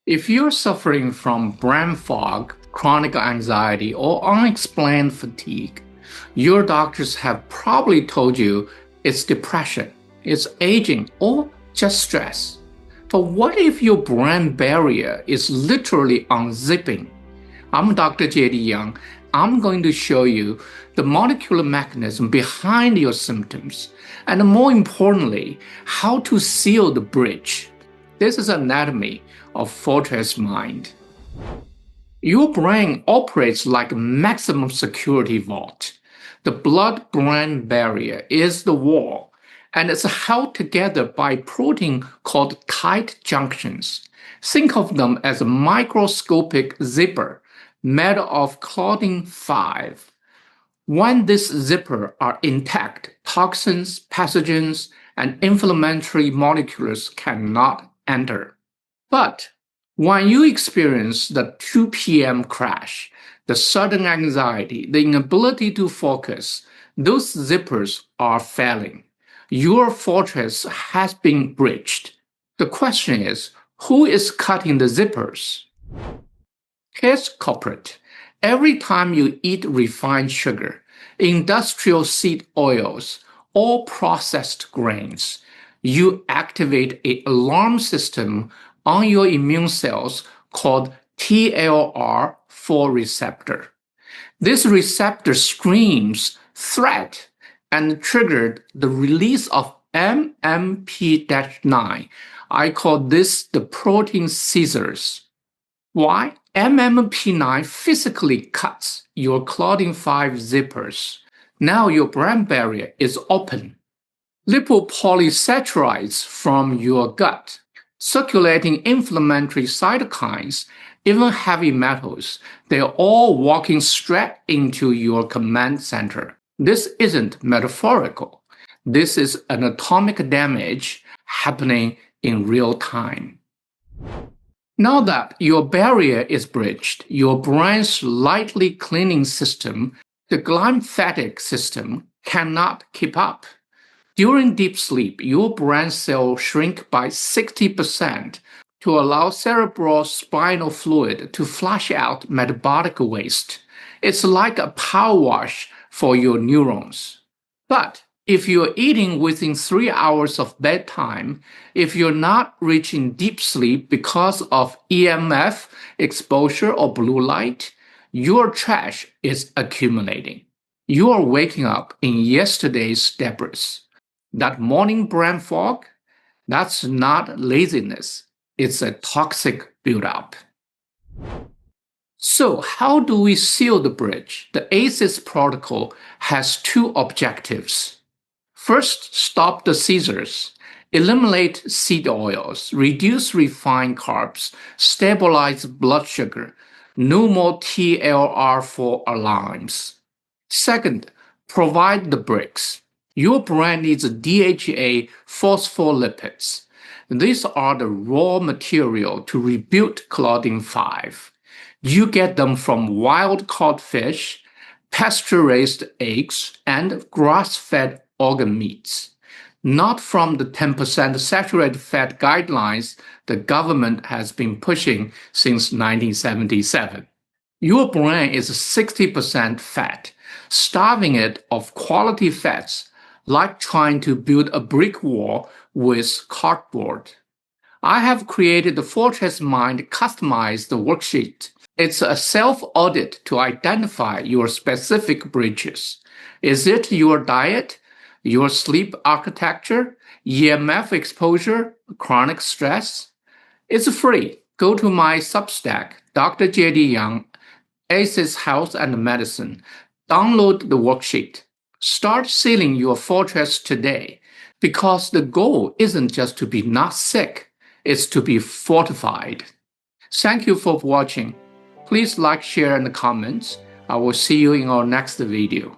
If you're suffering from brain fog, chronic anxiety, or unexplained fatigue, your doctors have probably told you it's depression, it's aging, or just stress. But what if your brain barrier is literally unzipping? I'm Dr. J.D. Young. I'm going to show you the molecular mechanism behind your symptoms, and more importantly, how to seal the bridge. This is anatomy of fortress mind. Your brain operates like a maximum security vault. The blood-brain barrier is the wall, and it's held together by a protein called tight junctions. Think of them as a microscopic zipper made of claudin 5. When these zippers are intact, toxins, pathogens, and inflammatory molecules cannot enter. But when you experience the 2 p.m. crash, the sudden anxiety, the inability to focus, those zippers are failing. Your fortress has been breached. The question is, who is cutting the zippers? Here's the culprit. Every time you eat refined sugar, industrial seed oils, or processed grains, you activate an alarm system on your immune cells called TLR4 receptor. This receptor screams threat and triggered the release of MMP-9. I call this the protein scissors. Why? MMP-9 physically cuts your claudin 5 zippers. Now your brain barrier is open. Lipopolysaccharides from your gut, circulating inflammatory cytokines, even heavy metals, they're all walking straight into your command center. This isn't metaphorical. This is anatomic damage happening in real time. Now that your barrier is breached, your brain's lightly cleaning system, the glymphatic system, cannot keep up. During deep sleep, your brain cells shrink by 60% to allow cerebral spinal fluid to flush out metabolic waste. It's like a power wash for your neurons. But if you're eating within 3 hours of bedtime, if you're not reaching deep sleep because of EMF exposure or blue light, your trash is accumulating. You are waking up in yesterday's debris. That morning brain fog, that's not laziness. It's a toxic buildup. So how do we seal the bridge? The ACEs protocol has two objectives. First, stop the scissors, eliminate seed oils, reduce refined carbs, stabilize blood sugar, no more TLR4 alarms. Second, provide the bricks. Your brain needs DHA phospholipids. These are the raw material to rebuild claudin 5. You get them from wild-caught fish, pasture-raised eggs, and grass-fed organ meats, not from the 10% saturated fat guidelines the government has been pushing since 1977. Your brain is 60% fat. Starving it of quality fats, like trying to build a brick wall with cardboard. I have created the Fortress Mind customized worksheet. It's a self-audit to identify your specific bridges. Is it your diet, your sleep architecture, EMF exposure, chronic stress? It's free. Go to my Substack, Dr. J.D. Young, ACEs Health and Medicine. Download the worksheet. Start sealing your fortress today, because the goal isn't just to be not sick, it's to be fortified. Thank you for watching. Please like, share, and comment. I will see you in our next video.